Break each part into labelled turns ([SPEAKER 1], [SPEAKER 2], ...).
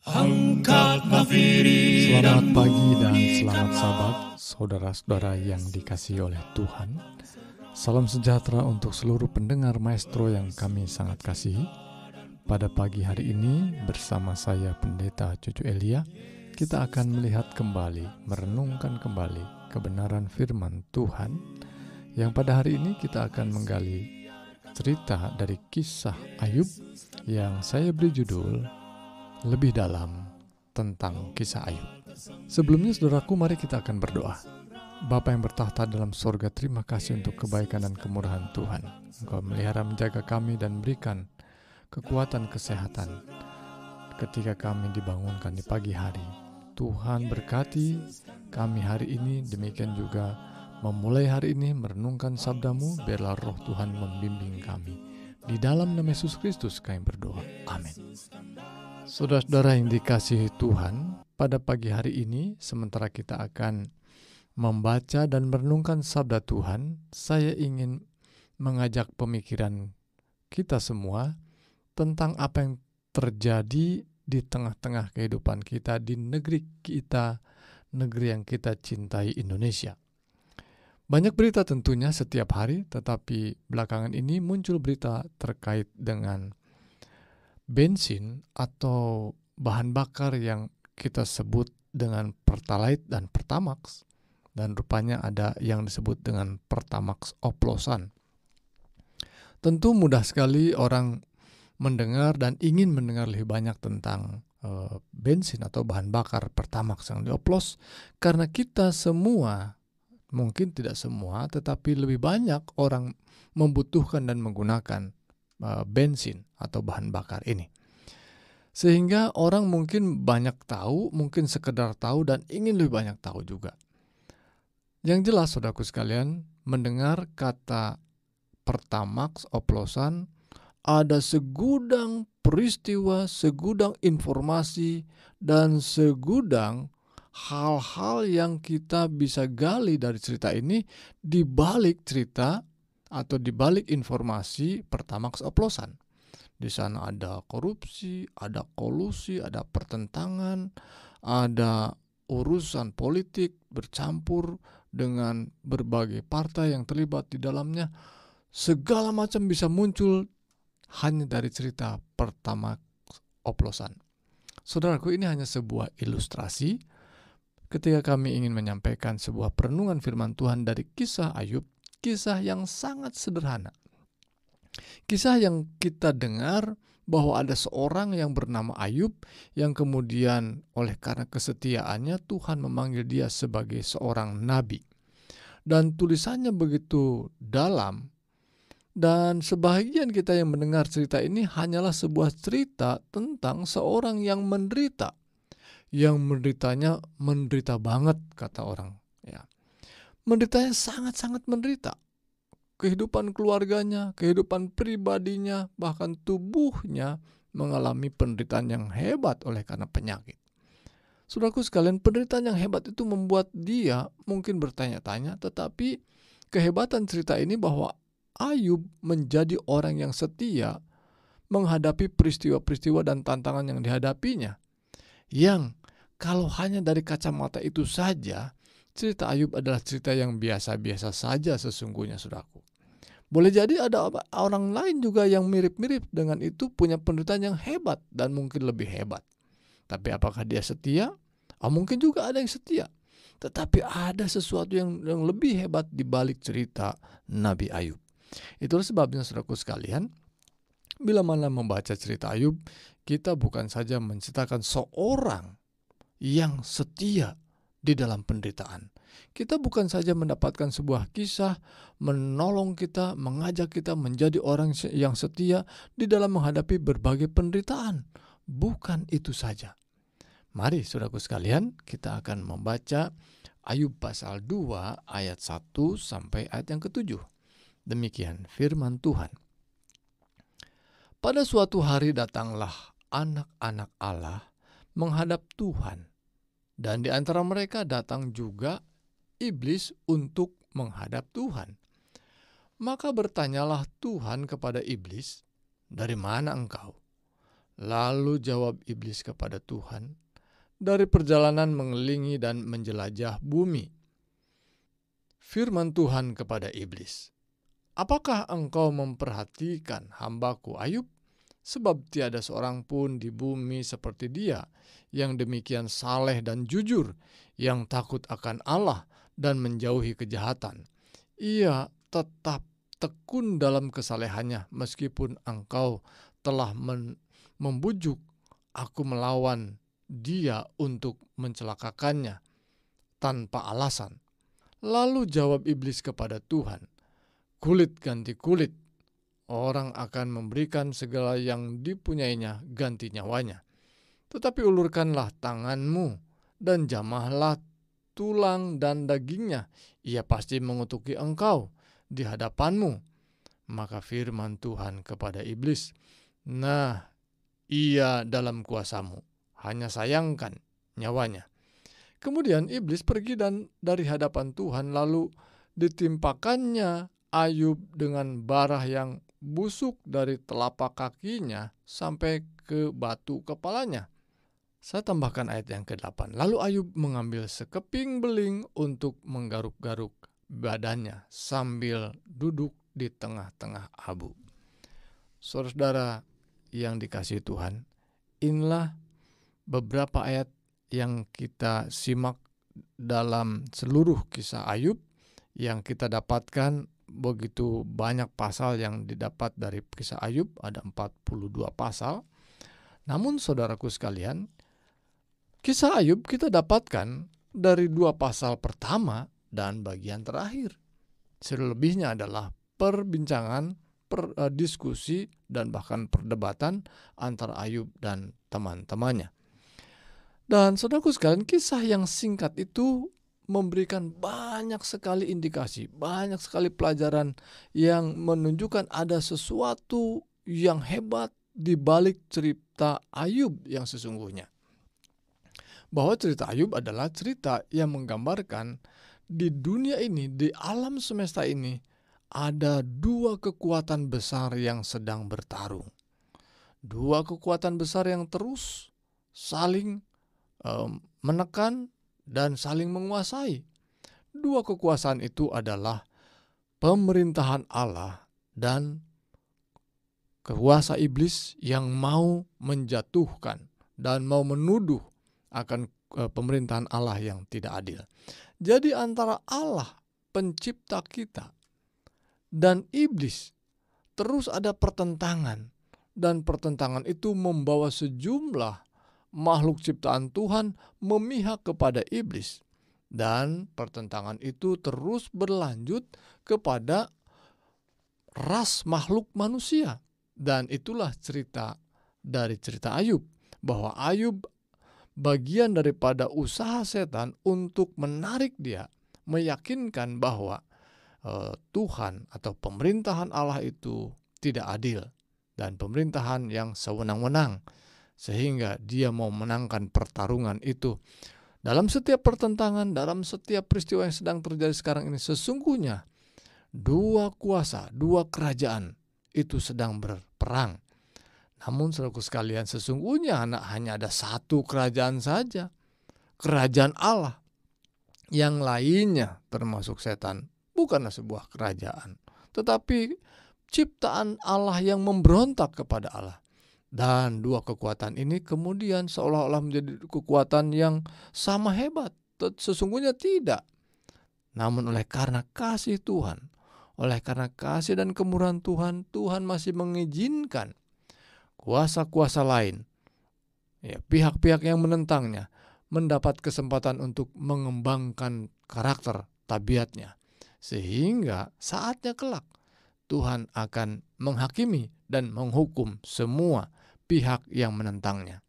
[SPEAKER 1] Angkat nafiri.
[SPEAKER 2] Selamat pagi dan selamat sahabat, saudara-saudara yang dikasihi oleh Tuhan. Salam sejahtera untuk seluruh pendengar Maestro yang kami sangat kasihi. Pada pagi hari ini bersama saya Pendeta Cucu Elia, kita akan melihat kembali, merenungkan kembali kebenaran firman Tuhan, yang pada hari ini kita akan menggali cerita dari kisah Ayub yang saya beri judul Lebih Dalam tentang kisah Ayub. Sebelumnya saudaraku, mari kita akan berdoa. Bapa yang bertahta dalam sorga, terima kasih untuk kebaikan dan kemurahan Tuhan. Engkau melihara menjaga kami dan berikan kekuatan kesehatan ketika kami dibangunkan di pagi hari. Tuhan berkati kami hari ini, demikian juga memulai hari ini merenungkan sabdamu. Biarlah roh Tuhan membimbing kami. Di dalam nama Yesus Kristus kami berdoa, amin. Saudara-saudara yang dikasihi Tuhan, pada pagi hari ini sementara kita akan membaca dan merenungkan sabda Tuhan, saya ingin mengajak pemikiran kita semua tentang apa yang terjadi di tengah-tengah kehidupan kita, di negeri kita, negeri yang kita cintai, Indonesia. Banyak berita tentunya setiap hari, tetapi belakangan ini muncul berita terkait dengan bensin atau bahan bakar yang kita sebut dengan Pertalite dan Pertamax, dan rupanya ada yang disebut dengan Pertamax oplosan. Tentu mudah sekali orang mendengar dan ingin mendengar lebih banyak tentang bensin atau bahan bakar Pertamax yang dioplos, karena kita semua, mungkin tidak semua, tetapi lebih banyak orang membutuhkan dan menggunakan bensin atau bahan bakar ini. Sehingga orang mungkin banyak tahu, mungkin sekedar tahu dan ingin lebih banyak tahu juga. Yang jelas saudaraku sekalian, mendengar kata Pertamax oplosan, ada segudang peristiwa, segudang informasi, dan segudang hal-hal yang kita bisa gali dari cerita ini, di balik cerita atau di balik informasi Pertamax oplosan. Di sana ada korupsi, ada kolusi, ada pertentangan, ada urusan politik bercampur dengan berbagai partai yang terlibat di dalamnya. Segala macam bisa muncul hanya dari cerita Pertamax oplosan. Saudaraku, ini hanya sebuah ilustrasi ketika kami ingin menyampaikan sebuah perenungan firman Tuhan dari kisah Ayub, kisah yang sangat sederhana. Kisah yang kita dengar bahwa ada seorang yang bernama Ayub yang kemudian oleh karena kesetiaannya Tuhan memanggil dia sebagai seorang nabi. Dan tulisannya begitu dalam, dan sebahagian kita yang mendengar cerita ini hanyalah sebuah cerita tentang seorang yang menderita. Yang menderitanya menderita banget, kata orang. Ya. Menderitanya sangat-sangat menderita. Kehidupan keluarganya, kehidupan pribadinya, bahkan tubuhnya mengalami penderitaan yang hebat oleh karena penyakit. Saudaraku sekalian, penderitaan yang hebat itu membuat dia mungkin bertanya-tanya, tetapi kehebatan cerita ini bahwa Ayub menjadi orang yang setia menghadapi peristiwa-peristiwa dan tantangan yang dihadapinya. Yang kalau hanya dari kacamata itu saja, cerita Ayub adalah cerita yang biasa-biasa saja sesungguhnya, saudaraku. Boleh jadi ada orang lain juga yang mirip-mirip dengan itu, punya penderitaan yang hebat dan mungkin lebih hebat. Tapi apakah dia setia? Mungkin juga ada yang setia. Tetapi ada sesuatu yang lebih hebat di balik cerita Nabi Ayub. Itulah sebabnya saudaraku sekalian, bila mana membaca cerita Ayub, kita bukan saja menceritakan seorang yang setia di dalam penderitaan. Kita bukan saja mendapatkan sebuah kisah menolong kita, mengajak kita menjadi orang yang setia di dalam menghadapi berbagai penderitaan. Bukan itu saja. Mari saudaraku sekalian, kita akan membaca Ayub pasal 2 ayat 1 sampai ayat yang ke-7. Demikian firman Tuhan. Pada suatu hari datanglah anak-anak Allah menghadap Tuhan, dan di antara mereka datang juga iblis untuk menghadap Tuhan. Maka bertanyalah Tuhan kepada iblis, "Dari mana engkau?" Lalu jawab iblis kepada Tuhan, dari perjalanan mengelilingi dan menjelajah bumi. Firman Tuhan kepada iblis, apakah engkau memperhatikan hambaku Ayub? Sebab tiada seorang pun di bumi seperti dia, yang demikian saleh dan jujur, yang takut akan Allah dan menjauhi kejahatan. Ia tetap tekun dalam kesalehannya, meskipun engkau telah membujuk aku melawan dia untuk mencelakakannya tanpa alasan. Lalu jawab iblis kepada Tuhan, kulit ganti kulit, orang akan memberikan segala yang dipunyainya ganti nyawanya. Tetapi ulurkanlah tanganmu dan jamahlah tulang dan dagingnya, ia pasti mengutuki engkau di hadapanmu. Maka firman Tuhan kepada iblis, nah, ia dalam kuasamu, hanya sayangkan nyawanya. Kemudian iblis pergi dari hadapan Tuhan, lalu ditimpakannya Ayub dengan bara yang busuk dari telapak kakinya sampai ke batu kepalanya. Saya tambahkan ayat yang ke-8. Lalu Ayub mengambil sekeping beling untuk menggaruk-garuk badannya sambil duduk di tengah-tengah abu. Saudara-saudara yang dikasihi Tuhan, inilah beberapa ayat yang kita simak dalam seluruh kisah Ayub, yang kita dapatkan begitu banyak pasal yang didapat dari kisah Ayub, ada 42 pasal. Namun saudaraku sekalian, kisah Ayub kita dapatkan dari 2 pasal pertama dan bagian terakhir. Selebihnya adalah perbincangan, diskusi, dan bahkan perdebatan antara Ayub dan teman-temannya. Dan saudaraku sekalian, kisah yang singkat itu memberikan banyak sekali indikasi, banyak sekali pelajaran yang menunjukkan ada sesuatu yang hebat di balik cerita Ayub yang sesungguhnya. Bahwa cerita Ayub adalah cerita yang menggambarkan di dunia ini, di alam semesta ini, ada 2 kekuatan besar yang sedang bertarung. 2 kekuatan besar yang terus saling menekan dan saling menguasai. 2 kekuasaan itu adalah pemerintahan Allah dan kuasa iblis yang mau menjatuhkan dan mau menuduh akan pemerintahan Allah yang tidak adil. Jadi antara Allah pencipta kita dan iblis terus ada pertentangan, dan pertentangan itu membawa sejumlah makhluk ciptaan Tuhan memihak kepada iblis, dan pertentangan itu terus berlanjut kepada ras makhluk manusia. Dan itulah cerita dari cerita Ayub, bahwa Ayub bagian daripada usaha setan untuk menarik dia, meyakinkan bahwa Tuhan atau pemerintahan Allah itu tidak adil dan pemerintahan yang sewenang-wenang, sehingga dia mau menangkan pertarungan itu. Dalam setiap pertentangan, dalam setiap peristiwa yang sedang terjadi sekarang ini, sesungguhnya 2 kuasa, 2 kerajaan itu sedang berperang. Namun saudaraku sekalian, sesungguhnya hanya ada 1 kerajaan saja, kerajaan Allah. Yang lainnya termasuk setan bukanlah sebuah kerajaan, tetapi ciptaan Allah yang memberontak kepada Allah. Dan 2 kekuatan ini kemudian seolah-olah menjadi kekuatan yang sama hebat. Sesungguhnya tidak. Namun oleh karena kasih Tuhan, oleh karena kasih dan kemurahan Tuhan, Tuhan masih mengizinkan kuasa-kuasa lain, pihak-pihak yang menentangnya, mendapat kesempatan untuk mengembangkan karakter tabiatnya. Sehingga saatnya kelak Tuhan akan menghakimi dan menghukum semua pihak yang menentangnya.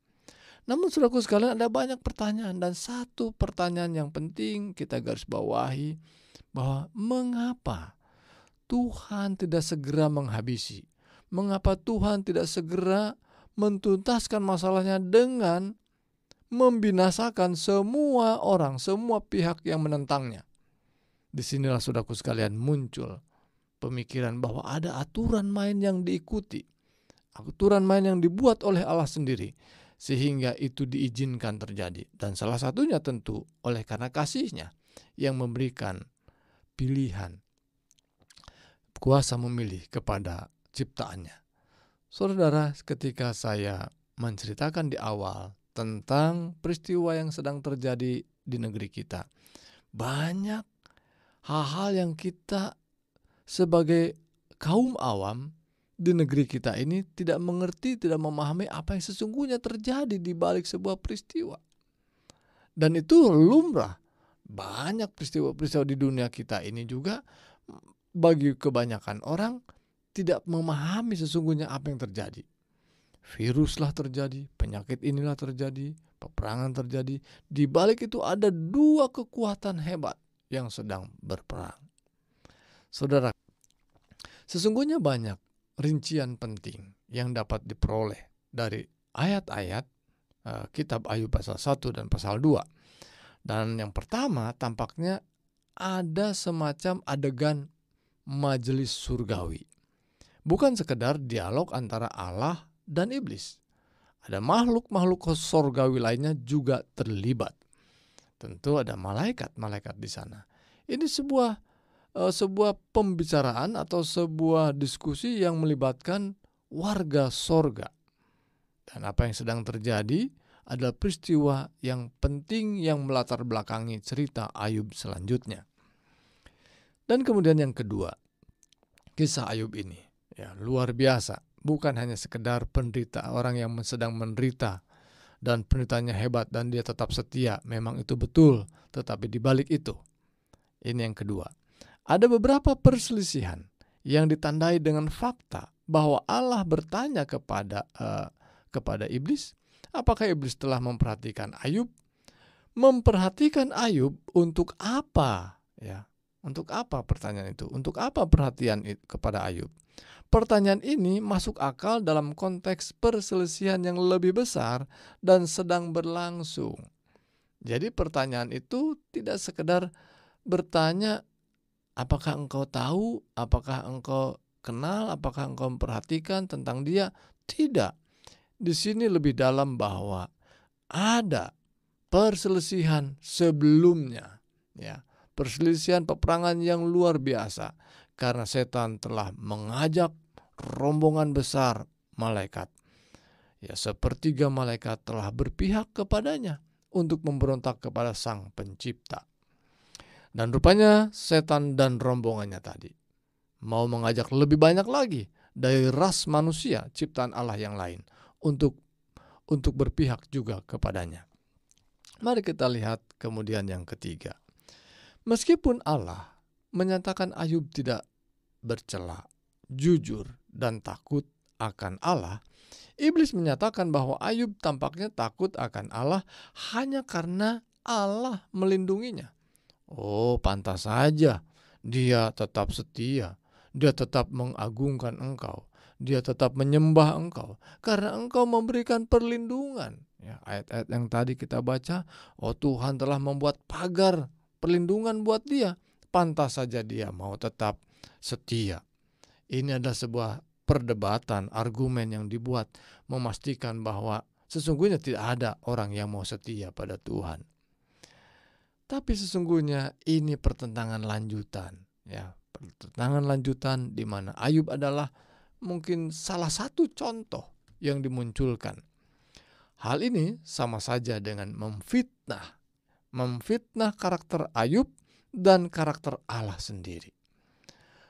[SPEAKER 2] Namun saudaraku sekalian, ada banyak pertanyaan, dan satu pertanyaan yang penting kita garis bawahi, bahwa mengapa Tuhan tidak segera menghabisi? Mengapa Tuhan tidak segera mentuntaskan masalahnya dengan membinasakan semua orang, semua pihak yang menentangnya? Disinilah saudaraku sekalian muncul pemikiran bahwa ada aturan main yang diikuti. aturan main yang dibuat oleh Allah sendiri, sehingga itu diizinkan terjadi. Dan salah satunya tentu oleh karena kasih-Nya yang memberikan pilihan, kuasa memilih kepada ciptaannya. Saudara, ketika saya menceritakan di awal tentang peristiwa yang sedang terjadi di negeri kita, banyak hal-hal yang kita sebagai kaum awam di negeri kita ini tidak mengerti, tidak memahami apa yang sesungguhnya terjadi di balik sebuah peristiwa. Dan itu lumrah. Banyak peristiwa-peristiwa di dunia kita ini juga bagi kebanyakan orang tidak memahami sesungguhnya apa yang terjadi. Viruslah terjadi, penyakit inilah terjadi, peperangan terjadi. Di balik itu ada dua kekuatan hebat yang sedang berperang. Saudara, sesungguhnya banyak rincian penting yang dapat diperoleh dari ayat-ayat kitab Ayub pasal 1 dan pasal 2. Dan yang pertama, tampaknya ada semacam adegan majelis surgawi. Bukan sekedar dialog antara Allah dan iblis. Ada makhluk-makhluk surgawi lainnya juga terlibat. Tentu ada malaikat-malaikat di sana. Ini sebuah pembicaraan atau sebuah diskusi yang melibatkan warga sorga. Dan apa yang sedang terjadi adalah peristiwa yang penting yang melatar belakangi cerita Ayub selanjutnya. Dan kemudian yang kedua, kisah Ayub ini luar biasa. Bukan hanya sekedar penderita, orang yang sedang menderita dan penderitanya hebat dan dia tetap setia. Memang itu betul, tetapi di balik itu, ini yang kedua. Ada beberapa perselisihan yang ditandai dengan fakta bahwa Allah bertanya kepada iblis, apakah iblis telah memperhatikan Ayub? Memperhatikan Ayub untuk apa? Untuk apa pertanyaan itu? Untuk apa perhatian kepada Ayub? Pertanyaan ini masuk akal dalam konteks perselisihan yang lebih besar dan sedang berlangsung. Jadi pertanyaan itu tidak sekedar bertanya, apakah engkau tahu, apakah engkau kenal, apakah engkau memperhatikan tentang dia? Tidak. Di sini lebih dalam bahwa ada perselisihan sebelumnya, perselisihan peperangan yang luar biasa karena setan telah mengajak rombongan besar malaikat. Sepertiga malaikat telah berpihak kepadanya untuk memberontak kepada Sang Pencipta. Dan rupanya setan dan rombongannya tadi mau mengajak lebih banyak lagi dari ras manusia ciptaan Allah yang lain untuk berpihak juga kepadanya. Mari kita lihat kemudian yang ketiga. Meskipun Allah menyatakan Ayub tidak bercela, jujur, dan takut akan Allah, iblis menyatakan bahwa Ayub tampaknya takut akan Allah hanya karena Allah melindunginya. Oh, pantas saja dia tetap setia, dia tetap mengagungkan engkau, dia tetap menyembah engkau, karena engkau memberikan perlindungan. Ayat-ayat yang tadi kita baca, oh Tuhan telah membuat pagar perlindungan buat dia, pantas saja dia mau tetap setia. Ini adalah sebuah perdebatan, argumen yang dibuat memastikan bahwa sesungguhnya tidak ada orang yang mau setia pada Tuhan. Tapi sesungguhnya ini pertentangan lanjutan, pertentangan lanjutan di mana Ayub adalah mungkin salah satu contoh yang dimunculkan. Hal ini sama saja dengan memfitnah karakter Ayub dan karakter Allah sendiri.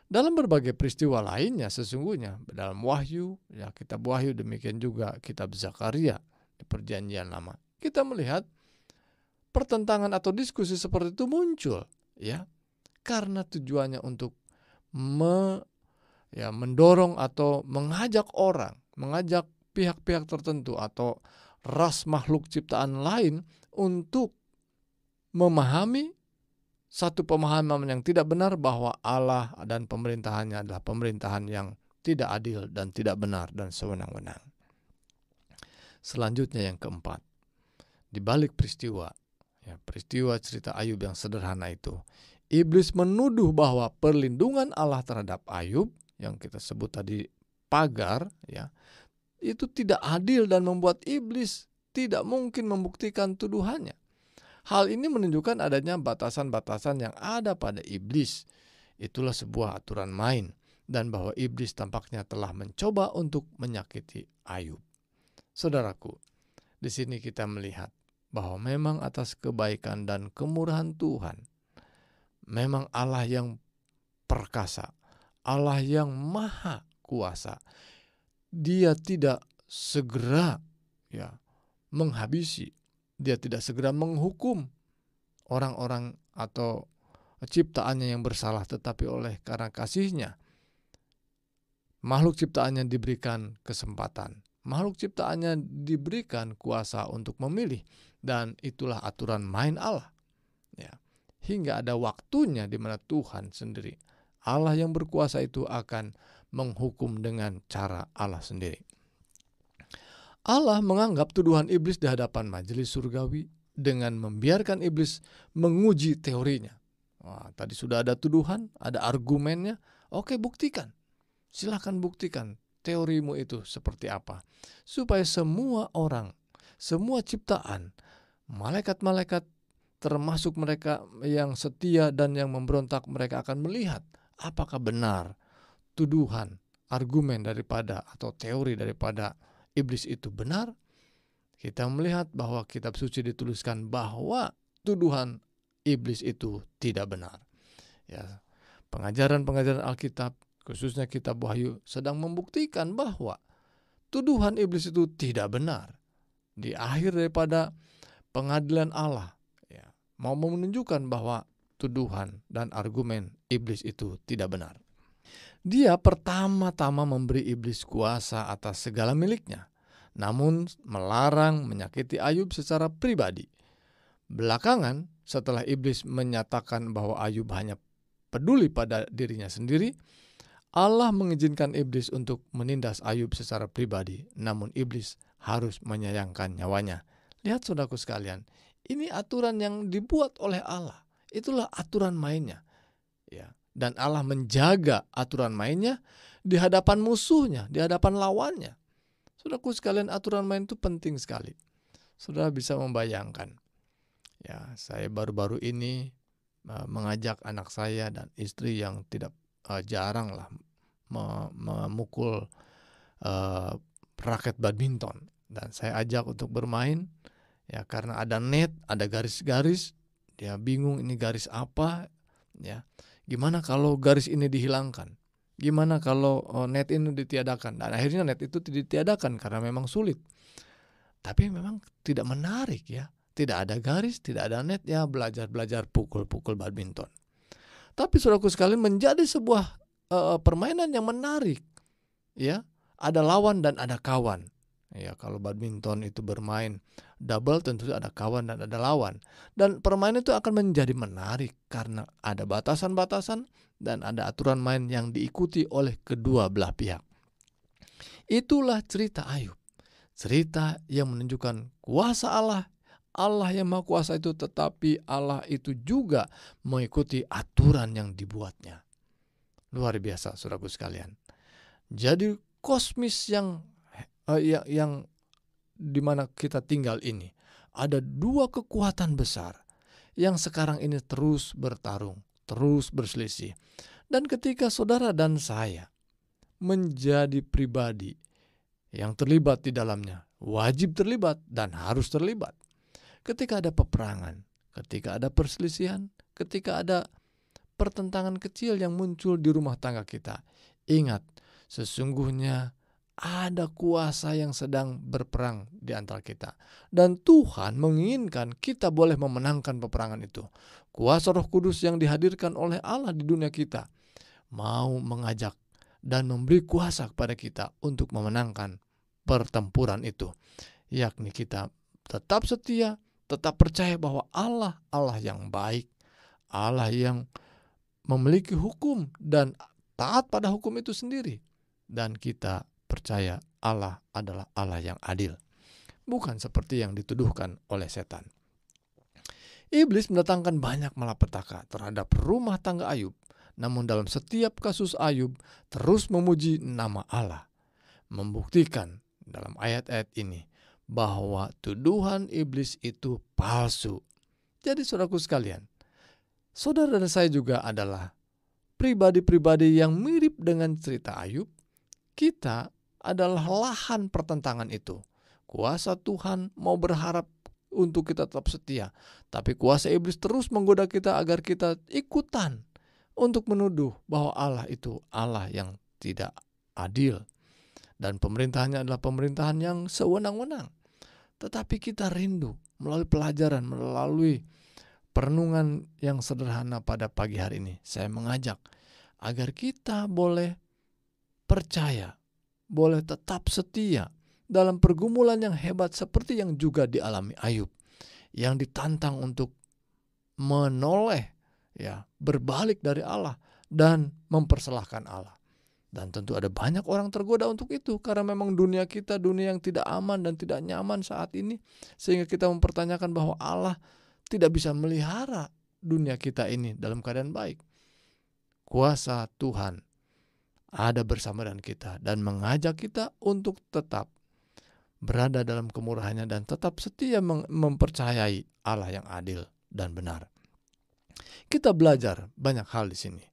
[SPEAKER 2] Dalam berbagai peristiwa lainnya sesungguhnya, dalam Wahyu, kitab Wahyu, demikian juga kitab Zakaria di Perjanjian Lama, kita melihat pertentangan atau diskusi seperti itu muncul, karena tujuannya untuk mendorong atau mengajak pihak-pihak tertentu atau ras makhluk ciptaan lain untuk memahami satu pemahaman yang tidak benar bahwa Allah dan pemerintahannya adalah pemerintahan yang tidak adil dan tidak benar dan sewenang-wenang. Selanjutnya yang keempat, di balik peristiwa cerita Ayub yang sederhana itu, iblis menuduh bahwa perlindungan Allah terhadap Ayub yang kita sebut tadi pagar, itu tidak adil dan membuat iblis tidak mungkin membuktikan tuduhannya. Hal ini menunjukkan adanya batasan-batasan yang ada pada iblis. Itulah sebuah aturan main, dan bahwa iblis tampaknya telah mencoba untuk menyakiti Ayub. Saudaraku, di sini kita melihat bahwa memang atas kebaikan dan kemurahan Tuhan, memang Allah yang perkasa, Allah yang maha kuasa, Dia tidak segera menghabisi, Dia tidak segera menghukum orang-orang atau ciptaannya yang bersalah, tetapi oleh karena kasih-Nya, makhluk ciptaannya diberikan kesempatan, makhluk ciptaannya diberikan kuasa untuk memilih, dan itulah aturan main Allah. Hingga ada waktunya di mana Tuhan sendiri, Allah yang berkuasa itu, akan menghukum dengan cara Allah sendiri. Allah menganggap tuduhan iblis di hadapan majelis surgawi dengan membiarkan iblis menguji teorinya. Tadi sudah ada tuduhan, ada argumennya. Oke, buktikan. Silakan buktikan teorimu itu seperti apa. Supaya semua orang, semua ciptaan, malaikat-malaikat, termasuk mereka yang setia dan yang memberontak, mereka akan melihat apakah benar tuduhan, argumen daripada atau teori daripada iblis itu benar. Kita melihat bahwa kitab suci dituliskan bahwa tuduhan iblis itu tidak benar. Pengajaran-pengajaran Alkitab, khususnya kitab Wahyu, sedang membuktikan bahwa tuduhan iblis itu tidak benar. Di akhir daripada pengadilan Allah, mau menunjukkan bahwa tuduhan dan argumen iblis itu tidak benar. Dia pertama-tama memberi iblis kuasa atas segala miliknya, namun melarang menyakiti Ayub secara pribadi. Belakangan, setelah iblis menyatakan bahwa Ayub hanya peduli pada dirinya sendiri, Allah mengizinkan iblis untuk menindas Ayub secara pribadi, namun iblis harus menyayangkan nyawanya. Lihat saudaraku sekalian, ini aturan yang dibuat oleh Allah. Itulah aturan mainnya. Dan Allah menjaga aturan mainnya di hadapan musuhnya, di hadapan lawannya. Saudaraku sekalian, aturan main itu penting sekali. Saudara bisa membayangkan. Saya baru-baru ini mengajak anak saya dan istri yang tidak jarang lah memukul raket badminton. Dan saya ajak untuk bermain, karena ada net, ada garis-garis. Dia bingung ini garis apa, Gimana kalau garis ini dihilangkan? Gimana kalau net ini ditiadakan? Dan akhirnya net itu ditiadakan karena memang sulit. Tapi memang tidak menarik Tidak ada garis, tidak ada net, belajar pukul-pukul badminton. Tapi saudaraku sekalian, menjadi sebuah permainan yang menarik. Ada lawan dan ada kawan. Kalau badminton itu bermain double, tentu ada kawan dan ada lawan. Dan permainan itu akan menjadi menarik karena ada batasan-batasan dan ada aturan main yang diikuti oleh kedua belah pihak. Itulah cerita Ayub. Cerita yang menunjukkan kuasa Allah. Allah yang maha kuasa itu, tetapi Allah itu juga mengikuti aturan yang dibuatnya. Luar biasa saudaraku sekalian. Jadi kosmis yang di mana kita tinggal ini, ada dua kekuatan besar yang sekarang ini terus bertarung, terus berselisih. Dan ketika saudara dan saya menjadi pribadi yang terlibat di dalamnya, wajib terlibat dan harus terlibat. Ketika ada peperangan, ketika ada perselisihan, ketika ada pertentangan kecil yang muncul di rumah tangga kita, ingat, sesungguhnya ada kuasa yang sedang berperang di antara kita. Dan Tuhan menginginkan kita boleh memenangkan peperangan itu. Kuasa Roh Kudus yang dihadirkan oleh Allah di dunia kita mau mengajak dan memberi kuasa kepada kita untuk memenangkan pertempuran itu. Yakni kita tetap setia, tetap percaya bahwa Allah yang baik, Allah yang memiliki hukum dan taat pada hukum itu sendiri. Dan kita percaya Allah adalah Allah yang adil, bukan seperti yang dituduhkan oleh setan. Iblis mendatangkan banyak malapetaka terhadap rumah tangga Ayub, namun dalam setiap kasus Ayub terus memuji nama Allah, membuktikan dalam ayat-ayat ini bahwa tuduhan iblis itu palsu. Jadi saudaraku sekalian, saudara dan saya juga adalah pribadi-pribadi yang mirip dengan cerita Ayub. Kita adalah lahan pertentangan itu. Kuasa Tuhan mau berharap untuk kita tetap setia, tapi kuasa iblis terus menggoda kita agar kita ikutan untuk menuduh bahwa Allah itu Allah yang tidak adil dan pemerintahannya adalah pemerintahan yang sewenang-wenang. Tetapi kita rindu melalui pelajaran, melalui perenungan yang sederhana pada pagi hari ini, saya mengajak agar kita boleh percaya, boleh tetap setia dalam pergumulan yang hebat seperti yang juga dialami Ayub, yang ditantang untuk menoleh, berbalik dari Allah dan mempersalahkan Allah. Dan tentu ada banyak orang tergoda untuk itu, karena memang dunia kita dunia yang tidak aman dan tidak nyaman saat ini, sehingga kita mempertanyakan bahwa Allah tidak bisa melihara dunia kita ini dalam keadaan baik. Kuasa Tuhan ada bersama dengan kita dan mengajak kita untuk tetap berada dalam kemurahannya dan tetap setia mempercayai Allah yang adil dan benar. Kita belajar banyak hal di sini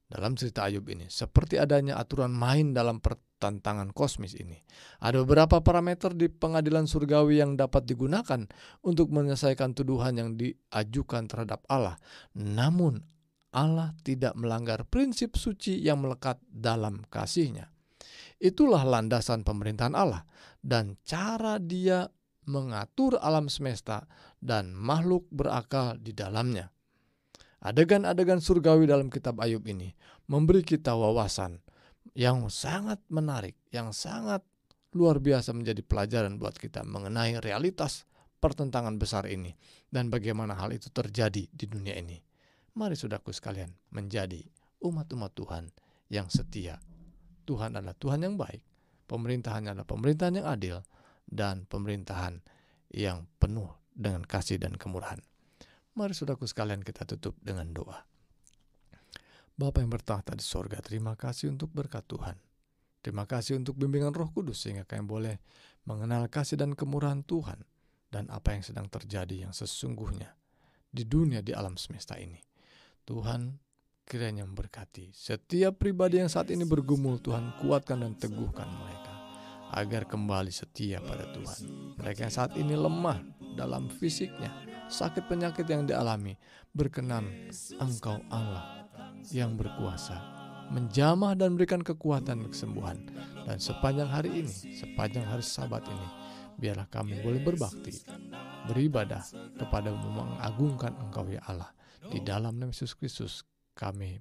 [SPEAKER 2] dalam cerita Ayub ini, seperti adanya aturan main dalam pertentangan kosmis ini. Ada beberapa parameter di pengadilan surgawi yang dapat digunakan untuk menyelesaikan tuduhan yang diajukan terhadap Allah. Namun Allah tidak melanggar prinsip suci yang melekat dalam kasih-Nya. Itulah landasan pemerintahan Allah dan cara Dia mengatur alam semesta dan makhluk berakal di dalamnya. Adegan-adegan surgawi dalam kitab Ayub ini memberi kita wawasan yang sangat menarik, yang sangat luar biasa menjadi pelajaran buat kita mengenai realitas pertentangan besar ini dan bagaimana hal itu terjadi di dunia ini. Mari saudaraku sekalian menjadi umat-umat Tuhan yang setia. Tuhan adalah Tuhan yang baik, pemerintahannya adalah pemerintahan yang adil, dan pemerintahan yang penuh dengan kasih dan kemurahan. Mari saudaraku sekalian kita tutup dengan doa. Bapa yang bertahta di sorga, terima kasih untuk berkat Tuhan. Terima kasih untuk bimbingan Roh Kudus sehingga kami boleh mengenal kasih dan kemurahan Tuhan dan apa yang sedang terjadi yang sesungguhnya di dunia, di alam semesta ini. Tuhan kiranya memberkati setiap pribadi yang saat ini bergumul. Tuhan kuatkan dan teguhkan mereka agar kembali setia pada Tuhan. Mereka yang saat ini lemah dalam fisiknya, sakit penyakit yang dialami, berkenan Engkau Allah yang berkuasa menjamah dan memberikan kekuatan dan kesembuhan. Dan sepanjang hari ini, sepanjang hari Sabat ini, biarlah kami boleh berbakti, beribadah kepada mengagungkan Engkau ya Allah. Di dalam nama Yesus Kristus kami